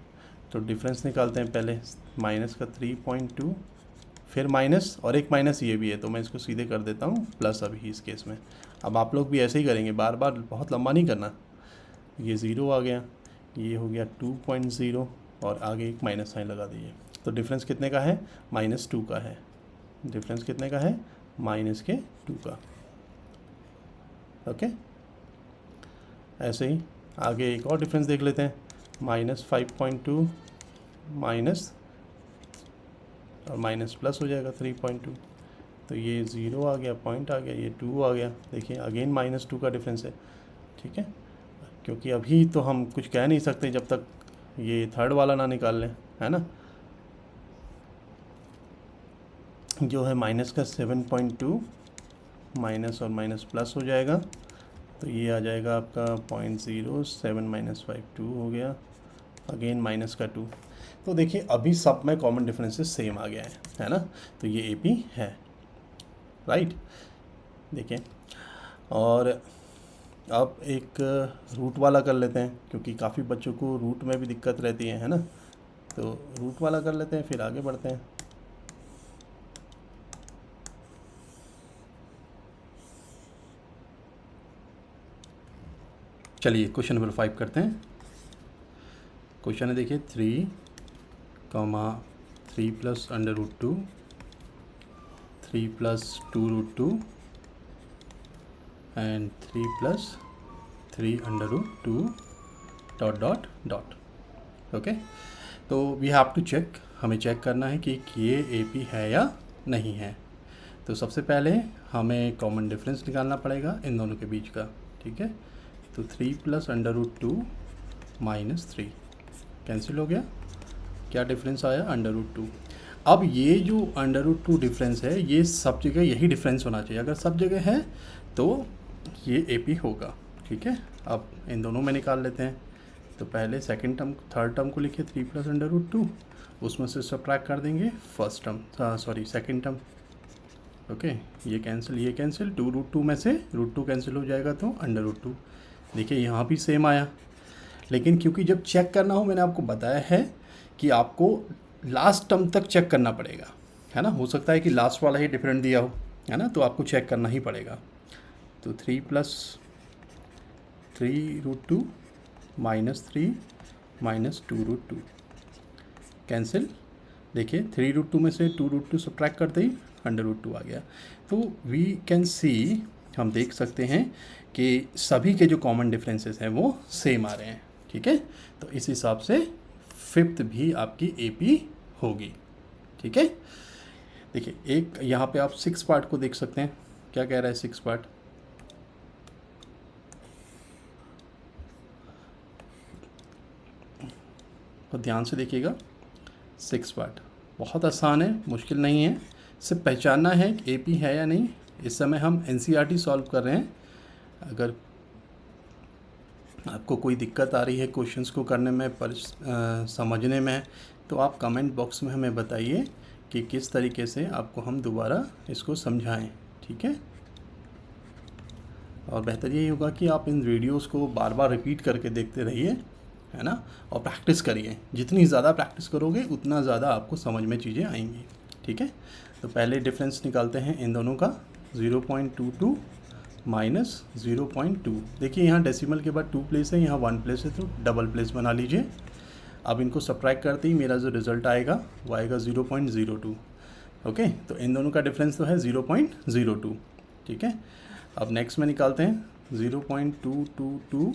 तो डिफरेंस निकालते हैं पहले। माइनस का 3.2, फिर माइनस और एक माइनस ये भी है, तो मैं इसको सीधे कर देता हूँ प्लस अभी इस केस में। अब आप लोग भी ऐसे ही करेंगे, बार बार बहुत लंबा नहीं करना। ये 0 आ गया, ये हो गया 2.0 और आगे एक माइनस साइन लगा दीजिए। तो डिफरेंस कितने का है, -2 का है। डिफरेंस कितने का है, -2 का। ओके, ऐसे ही आगे एक और डिफरेंस देख लेते हैं। -5.2 माइनस और माइनस प्लस हो जाएगा 3.2, तो ये 0 आ गया, पॉइंट आ गया, ये 2 आ गया। देखिए अगेन -2 का डिफरेंस है। ठीक है, क्योंकि अभी तो हम कुछ कह नहीं सकते जब तक ये थर्ड वाला ना निकाल लें, है ना। जो है माइनस का 7.2, माइनस और माइनस प्लस हो जाएगा, तो ये आ जाएगा आपका 0.07 - 5 2 हो गया, अगेन माइनस का 2। तो देखिए अभी सब में कॉमन डिफरेंसेस सेम आ गया है ना, तो ये ए पी है, राइट। देखिए और अब एक रूट वाला कर लेते हैं, क्योंकि काफ़ी बच्चों को रूट में भी दिक्कत रहती है ना, तो रूट वाला कर लेते हैं फिर आगे बढ़ते हैं। चलिए क्वेश्चन नंबर 5 करते हैं। क्वेश्चन है देखिए 3 plus under root 2, 3 plus 2 root 2 and 3 plus 3 under root 2 dot dot dot. Okay, तो वी हैव टू चेक, हमें चेक करना है कि ये ए पी है या नहीं है। तो सबसे पहले हमें कॉमन डिफरेंस निकालना पड़ेगा इन दोनों के बीच का, ठीक है। तो 3 plus under root 2 minus 3 cancel हो गया, क्या डिफरेंस आया अंडर रूट 2। अब ये जो अंडर रूट 2 डिफरेंस है ये सब जगह यही डिफरेंस होना चाहिए, अगर सब जगह है तो ये ए पी होगा, ठीक है। अब इन दोनों में निकाल लेते हैं। तो पहले सेकंड टर्म थर्ड टर्म को लिखिए 3 प्लस अंडर रूट 2, उसमें से सब्ट्रैक्ट कर देंगे first term, sorry second term. Okay, ये कैंसिल 2 रूट 2 में से रूट 2 कैंसिल हो जाएगा तो अंडर रूट 2। देखिए यहाँ भी सेम आया, लेकिन क्योंकि जब चेक करना हो मैंने आपको बताया है कि आपको लास्ट टर्म तक चेक करना पड़ेगा, है ना। हो सकता है कि लास्ट वाला ही डिफरेंट दिया हो, है ना, तो आपको चेक करना ही पड़ेगा। तो 3 plus 3 root 2 minus 3 minus 2 root 2 cancel. देखिए 3 रूट 2 में से 2 रूट 2 सब्ट्रैक्ट करते ही अंडर रूट 2 आ गया। तो वी कैन सी, हम देख सकते हैं कि सभी के जो कॉमन डिफरेंसेस हैं वो सेम आ रहे हैं, ठीक है। तो इस हिसाब से फिफ्थ भी आपकी ए पी होगी, ठीक है। देखिए एक यहाँ पे आप 6 पार्ट को देख सकते हैं, क्या कह रहा है 6 पार्ट। तो ध्यान से देखिएगा, 6 पार्ट बहुत आसान है, मुश्किल नहीं है, सिर्फ पहचानना है कि ए पी है या नहीं। इस समय हम एनसीईआरटी सॉल्व कर रहे हैं। अगर आपको कोई दिक्कत आ रही है क्वेश्चंस को करने में, समझने में, तो आप कमेंट बॉक्स में हमें बताइए कि किस तरीके से आपको हम दोबारा इसको समझाएं, ठीक है। और बेहतर यही होगा कि आप इन वीडियोस को बार बार रिपीट करके देखते रहिए, है ना, और प्रैक्टिस करिए। जितनी ज़्यादा प्रैक्टिस करोगे उतना ज़्यादा आपको समझ में चीज़ें आएंगी, ठीक है। तो पहले डिफरेंस निकालते हैं इन दोनों का, 0.22 माइनस 0.2। देखिए यहाँ डेसिमल के बाद 2 प्लेस है, यहाँ 1 प्लेस है, तो डबल प्लेस बना लीजिए। अब इनको सब्ट्रैक्ट करते ही मेरा जो रिज़ल्ट आएगा वो आएगा 0.02। ओके, तो इन दोनों का डिफरेंस तो है 0.02, ठीक है। अब नेक्स्ट में निकालते हैं 0.222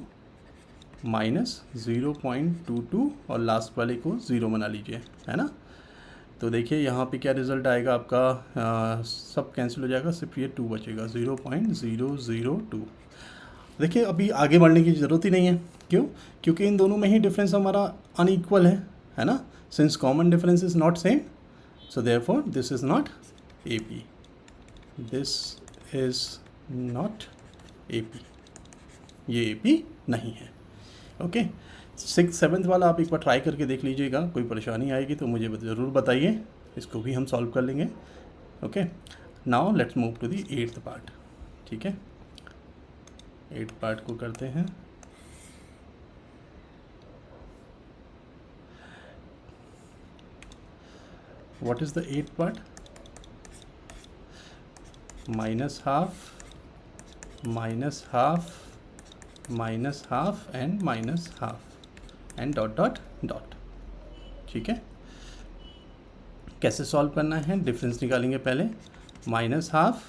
माइनस 0.22 और लास्ट वाले को 0 बना लीजिए, है ना। तो देखिए यहाँ पे क्या रिज़ल्ट आएगा आपका, सब कैंसिल हो जाएगा, सिर्फ ये 2 बचेगा, 0.002। देखिए अभी आगे बढ़ने की ज़रूरत ही नहीं है, क्यों, क्योंकि इन दोनों में ही डिफरेंस हमारा अनइक्वल है ना। Since common difference is not same, so therefore this is not A P, this is not a P, ये ए पी नहीं है। ओके, 6th 7th वाला आप एक बार ट्राई करके देख लीजिएगा, कोई परेशानी आएगी तो मुझे ज़रूर बताइए, इसको भी हम सॉल्व कर लेंगे। Okay, now let's move to the 8th part, ठीक है। 8th पार्ट को करते हैं। What is the 8th part, minus half minus half minus half and minus half and dot dot dot, ठीक है। कैसे सॉल्व करना है, डिफरेंस निकालेंगे पहले, माइनस हाफ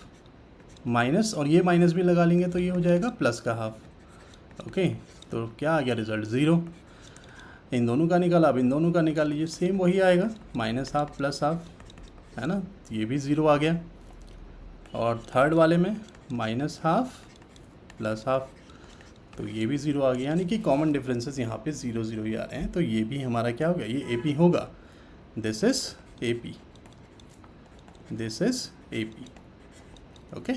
माइनस और ये माइनस भी लगा लेंगे तो ये हो जाएगा प्लस का हाफ। ओके, तो क्या आ गया रिजल्ट 0। इन दोनों का निकाला, अब इन दोनों का निकाल लीजिए, सेम वही आएगा, माइनस हाफ प्लस हाफ, है ना, तो ये भी 0 आ गया। और थर्ड वाले में माइनस हाफ प्लस हाफ, तो ये भी 0 आ गया, यानी कि कॉमन डिफरेंसेस यहाँ पे 0 0 ही आ रहे हैं, तो ये भी हमारा क्या हो गया, ये ए पी होगा। This is A P, this is A P. Okay,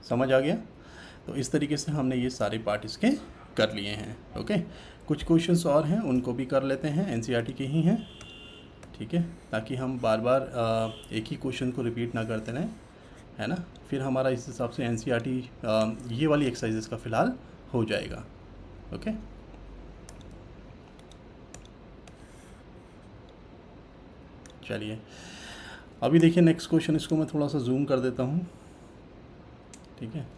समझ आ गया। तो इस तरीके से हमने ये सारे पार्ट इसके कर लिए हैं। ओके, कुछ क्वेश्चंस और हैं उनको भी कर लेते हैं, एनसीईआरटी के ही हैं, ठीक है, ताकि हम बार बार एक ही क्वेश्चन को रिपीट ना करते रहें, है ना। फिर हमारा इस हिसाब से एनसीईआरटी ये वाली एक्सरसाइजेस का फ़िलहाल हो जाएगा। ओके, चलिए अभी देखिए नेक्स्ट क्वेश्चन, इसको मैं थोड़ा सा जूम कर देता हूँ, ठीक है।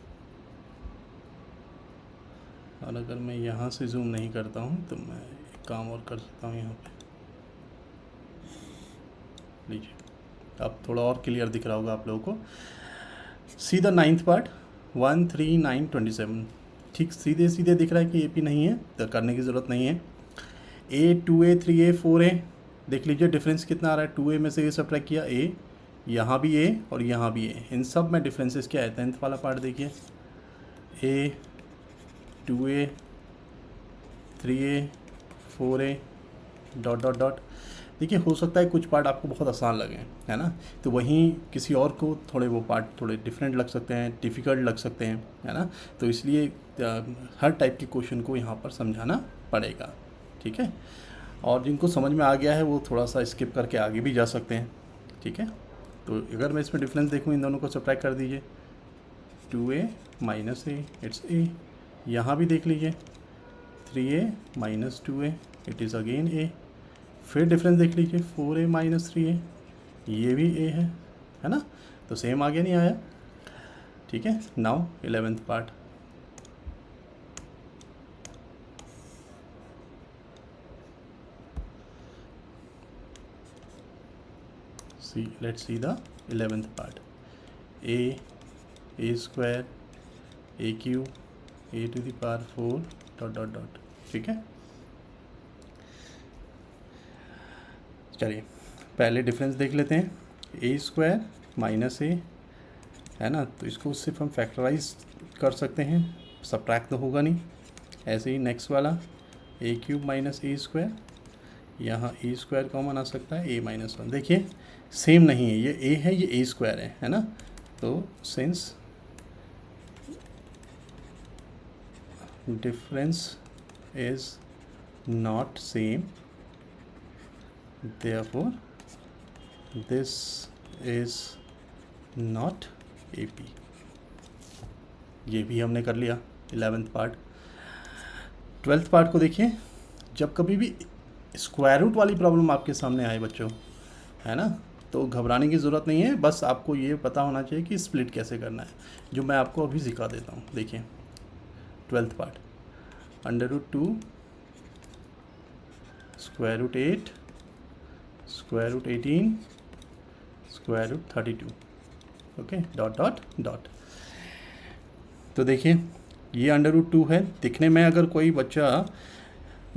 और अगर मैं यहाँ से जूम नहीं करता हूँ तो मैं एक काम और कर सकता हूँ, यहाँ पे लीजिए, अब थोड़ा और क्लियर दिख रहा होगा आप लोगों को। सी द 9th पार्ट 1 3 9 27, ठीक सीधे सीधे दिख रहा है कि AP नहीं है तो करने की ज़रूरत नहीं है। A 2A 3A 4A, देख लीजिए डिफरेंस कितना आ रहा है, 2A में से ये सब्ट्रैक्ट किया A, यहाँ भी A और यहाँ भी A, इन सब में डिफरेंसेस क्या है। 10th वाला पार्ट देखिए, A 2A 3A 4A dot dot dot. देखिए हो सकता है कुछ पार्ट आपको बहुत आसान लगे, है ना, तो वहीं किसी और को थोड़े वो पार्ट थोड़े डिफरेंट लग सकते हैं, डिफ़िकल्ट लग सकते हैं, है ना। तो इसलिए हर टाइप के क्वेश्चन को यहाँ पर समझाना पड़ेगा, ठीक है। और जिनको समझ में आ गया है वो थोड़ा सा स्किप करके आगे भी जा सकते हैं, ठीक है। तो अगर मैं इसमें डिफरेंस देखूँ, इन दोनों को सब्ट्रैक्ट कर दीजिए, 2A minus A it's A, यहाँ भी देख लीजिए 3A minus 2A it is again A, फिर डिफरेंस देख लीजिए 4A माइनस 3A, ये भी A है ना, तो सेम आगे नहीं आया, ठीक है। Now 11th part, let's see the 11th part, A square A cube A to the power 4 dot dot dot, ठीक है। चलिए पहले डिफरेंस देख लेते हैं, A स्क्वायर माइनस A, है ना, तो इसको सिर्फ हम फैक्टराइज कर सकते हैं, सब्ट्रैक्ट तो होगा नहीं। ऐसे ही नेक्स्ट वाला A cube minus A square, यहाँ A स्क्वायर कॉमन आ सकता है, A माइनस 1, देखिए सेम नहीं है, ये A है, ये A स्क्वायर है ना, तो since difference is not same therefore this is not AP, ये भी हमने कर लिया 11th पार्ट। 12th पार्ट को देखिए, जब कभी भी स्क्वायर रूट वाली प्रॉब्लम आपके सामने आए बच्चों, है ना, तो घबराने की ज़रूरत नहीं है, बस आपको ये पता होना चाहिए कि स्प्लिट कैसे करना है, जो मैं आपको अभी सिखा देता हूँ। देखिए 12th part, √2 square root 8 square root 18 square root 32, okay, dot dot dot. तो देखिए ये √2 है, दिखने में अगर कोई बच्चा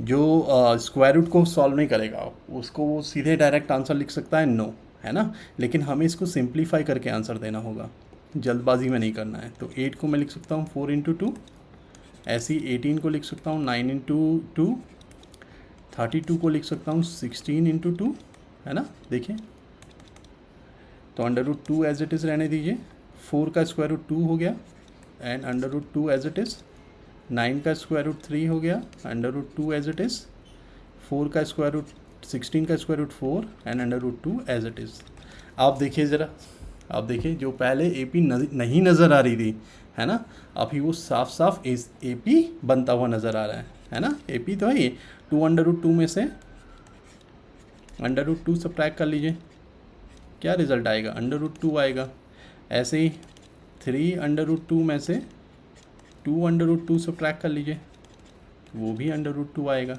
जो स्क्वायर रूट को सॉल्व नहीं करेगा उसको वो सीधे डायरेक्ट आंसर लिख सकता है नो, है ना, लेकिन हमें इसको सिंप्लीफाई करके आंसर देना होगा, जल्दबाजी में नहीं करना है। तो 8 को मैं लिख सकता हूँ 4 × 2, ऐसे ही 18 को लिख सकता हूँ 9 × 2, 32 को लिख सकता हूँ 16 × 2, है ना। देखिए तो √2 एज इट इज़ रहने दीजिए, 4 का स्क्वायर रूट 2 हो गया एंड √2 एज इट इज़, 9 का स्क्वायर रूट 3 हो गया √2 एज इट इज़, 4 का स्क्वायर रूट 16 का square root 4 and √2 as it is. आप देखिए ज़रा, आप देखिए जो पहले AP नहीं नज़र आ रही थी, है ना, अभी वो साफ साफ AP बनता हुआ नज़र आ रहा है ना। AP तो है ये, 2 √2 में से √2 सब्ट्रैक्ट कर लीजिए, क्या रिज़ल्ट आएगा, √2 आएगा। ऐसे ही 3 √2 में से 2 √2 सब्ट्रैक्ट कर लीजिए, वो भी √2 आएगा,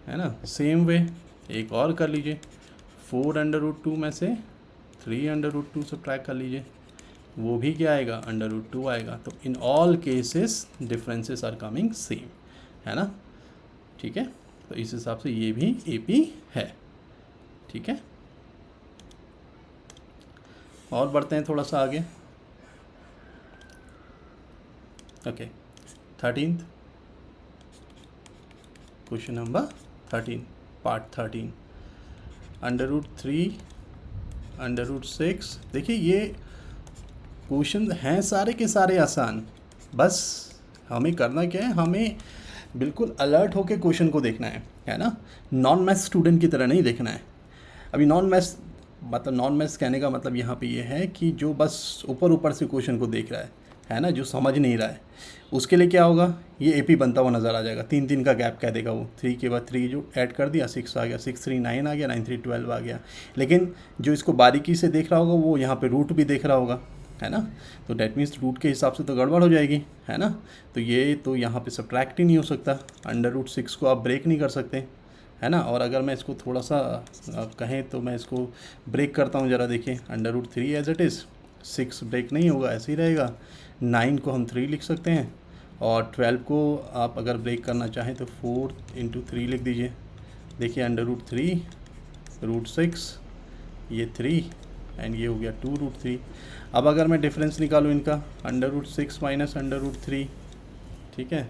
है ना। सेम वे एक और कर लीजिए, 4 √2 में से 3 √2 सब्ट्रैक्ट कर लीजिए, वो भी क्या आएगा, √2 आएगा। तो in all cases differences are coming same, है ना, ठीक है। तो इस हिसाब से ये भी AP है, ठीक है। और बढ़ते हैं थोड़ा सा आगे, okay 13th question number 13 part 13, √3 √6। देखिए ये क्वेश्चन हैं सारे के सारे आसान, बस हमें करना क्या है, हमें बिल्कुल अलर्ट होके क्वेश्चन को देखना है ना, नॉन मैथ्स स्टूडेंट की तरह नहीं देखना है। अभी नॉन मैथ्स कहने का मतलब यहाँ पे ये है कि जो बस ऊपर ऊपर से क्वेश्चन को देख रहा है ना, जो समझ नहीं रहा है, उसके लिए क्या होगा, ये एपी बनता हुआ नज़र आ जाएगा। 3 का गैप कह देगा वो, 3 के बाद 3 जो ऐड कर दिया 6 आ गया, 6 3 9 आ गया, 9 3 12 आ गया। लेकिन जो इसको बारीकी से देख रहा होगा वो यहाँ पे रूट भी देख रहा होगा, है ना, तो डैट मीन्स रूट के हिसाब से तो गड़बड़ हो जाएगी, है ना। तो ये तो यहाँ पे सब्ट्रैक्ट ही नहीं हो सकता, √6 को आप ब्रेक नहीं कर सकते, है ना। और अगर मैं इसको थोड़ा सा कहें तो मैं इसको ब्रेक करता हूँ, ज़रा देखिए, √3 एज इट इज़, 6 ब्रेक नहीं होगा, ऐसे ही रहेगा। 9 को हम 3 लिख सकते हैं, और 12 को आप अगर ब्रेक करना चाहें तो 4 × 3 लिख दीजिए। देखिए √3 √6, ये 3 एंड ये हो गया 2√3। अब अगर मैं डिफरेंस निकालूँ इनका, √6 माइनस √3, ठीक है,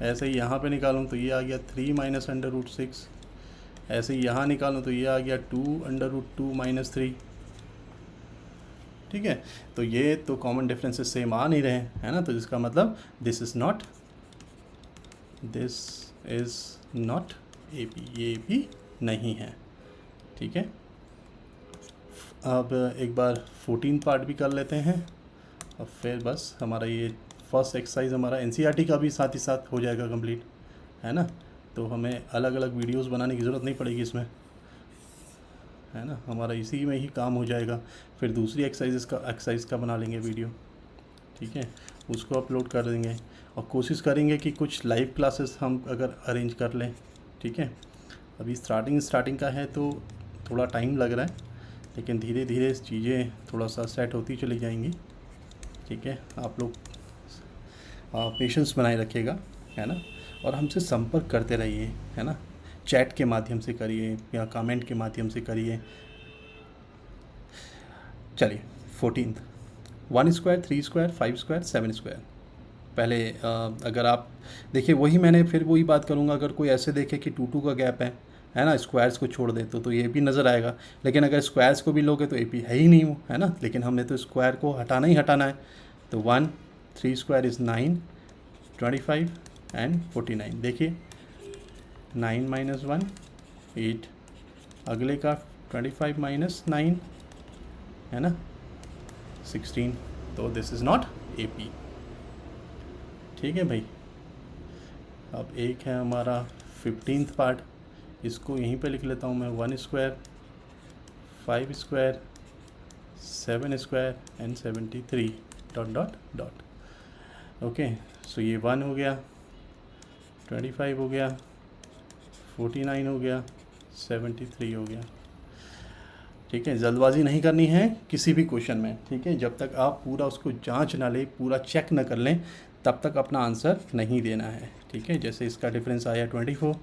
ऐसे ही यहाँ पे निकालूँ तो ये आ गया 3 माइनस √6, ऐसे ही यहाँ निकालूँ तो ये आ गया 2 माइनस 3, ठीक है। तो ये तो कॉमन डिफरेंसेस सेम आ नहीं रहे, है ना, तो इसका मतलब दिस इज़ नॉट एपी, ये एपी नहीं है, ठीक है। अब एक बार 14 पार्ट भी कर लेते हैं, और फिर बस हमारा ये फर्स्ट एक्सरसाइज हमारा एनसीईआरटी का भी साथ ही साथ हो जाएगा कंप्लीट, है ना। तो हमें अलग अलग वीडियोस बनाने की ज़रूरत नहीं पड़ेगी इसमें, है ना, हमारा इसी में ही काम हो जाएगा। फिर दूसरी एक्सरसाइज का बना लेंगे वीडियो, ठीक है, उसको अपलोड कर देंगे, और कोशिश करेंगे कि कुछ लाइव क्लासेस हम अगर अरेंज कर लें, ठीक है। अभी स्टार्टिंग का है तो थोड़ा टाइम लग रहा है, लेकिन धीरे धीरे चीज़ें थोड़ा सा सेट होती चली जाएंगी, ठीक है। आप लोग पेशेंस बनाए रखिएगा, है ना, और हमसे संपर्क करते रहिए, है ना, चैट के माध्यम से करिए या कमेंट के माध्यम से करिए। चलिए 14th, 1 square, 3 square, 5 square, 7 square. पहले अगर आप देखिए, वही मैंने फिर वही बात करूँगा, अगर कोई ऐसे देखे कि 2 का गैप है ना, स्क्वायर्स को छोड़ दे तो ये भी नज़र आएगा। लेकिन अगर स्क्वायर्स को भी लोगे तो एपी है ही नहीं वो, है ना, लेकिन हमने तो स्क्वायर को हटाना ही हटाना है। तो 1 3 स्क्वायर इज़ 9, 25 एंड 49। देखिए 9 माइनस 1 8, अगले का 25 माइनस 9, है ना, 16। तो दिस इज़ नॉट एपी, ठीक है भाई। अब एक है हमारा 15th पार्ट, इसको यहीं पे लिख लेता हूँ मैं, 1 square, 5 square, 7 square and 73 ... okay. So ये 1 हो गया, 25 हो गया, 49 हो गया, 73 हो गया, ठीक है। जल्दबाजी नहीं करनी है किसी भी क्वेश्चन में, ठीक है। जब तक आप पूरा उसको जांच ना लें, पूरा चेक ना कर लें, तब तक अपना आंसर नहीं देना है, ठीक है। जैसे इसका डिफरेंस आया 24,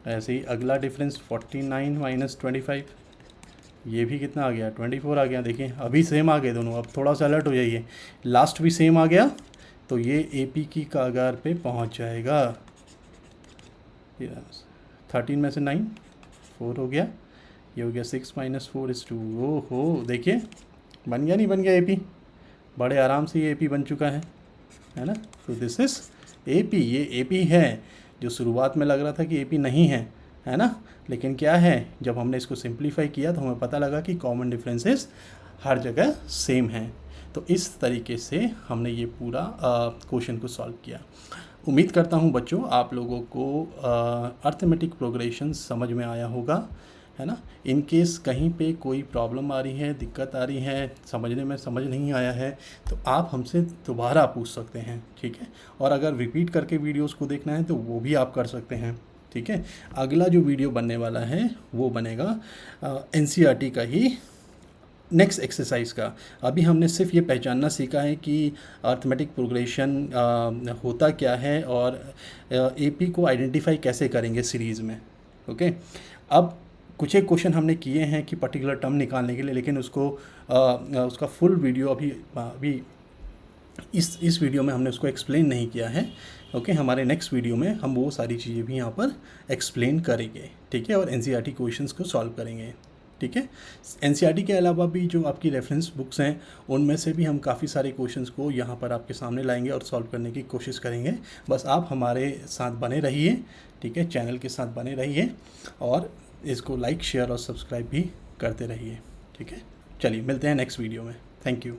ऐसे ही अगला डिफरेंस 49 माइनस 25, ये भी कितना आ गया, 24 आ गया। देखिए अभी सेम आ गए दोनों, अब थोड़ा सा अलर्ट हो जाइए, लास्ट भी सेम आ गया तो ये एपी की कगार पे पहुंच जाएगा। 13 में से 9 4 हो गया, ये हो गया 6 माइनस 4 इज़ 2। ओहो, देखिए बन गया, नहीं बन गया एपी, बड़े आराम से ये एपी बन चुका है ना। तो दिस इज़ एपी, ये एपी है। जो शुरुआत में लग रहा था कि एपी नहीं है ना, लेकिन क्या है, जब हमने इसको सिंप्लीफाई किया तो हमें पता लगा कि कॉमन डिफरेंसेस हर जगह सेम हैं। तो इस तरीके से हमने ये पूरा क्वेश्चन को सॉल्व किया। उम्मीद करता हूँ बच्चों आप लोगों को अर्थमेटिक प्रोग्रेशन समझ में आया होगा, है ना। इन केस कहीं पे कोई प्रॉब्लम आ रही है, दिक्कत आ रही है, समझने में समझ नहीं आया है, तो आप हमसे दोबारा पूछ सकते हैं, ठीक है। और अगर रिपीट करके वीडियोस को देखना है तो वो भी आप कर सकते हैं, ठीक है। अगला जो वीडियो बनने वाला है वो बनेगा एनसीईआरटी का ही नेक्स्ट एक्सरसाइज का। अभी हमने सिर्फ ये पहचानना सीखा है कि अर्थमेटिक प्रोग्रेशन होता क्या है और एपी को आइडेंटिफाई कैसे करेंगे सीरीज़ में, ओके। अब कुछ एक क्वेश्चन हमने किए हैं कि पर्टिकुलर टर्म निकालने के लिए, लेकिन उसको उसका फुल वीडियो अभी इस वीडियो में हमने उसको एक्सप्लेन नहीं किया है, ओके। हमारे नेक्स्ट वीडियो में हम वो सारी चीज़ें भी यहाँ पर एक्सप्लेन करेंगे, ठीक है, और एनसीईआरटी क्वेश्चंस को सॉल्व करेंगे। ठीक है। एनसीईआरटी के अलावा भी जो आपकी रेफरेंस बुक्स हैं उनमें से भी हम काफ़ी सारे क्वेश्चंस को यहाँ पर आपके सामने लाएंगे और सॉल्व करने की कोशिश करेंगे। बस आप हमारे साथ बने रहिए, ठीक है, चैनल के साथ बने रहिए और इसको लाइक शेयर और सब्सक्राइब भी करते रहिए, ठीक है। चलिए मिलते हैं नेक्स्ट वीडियो में। Thank you.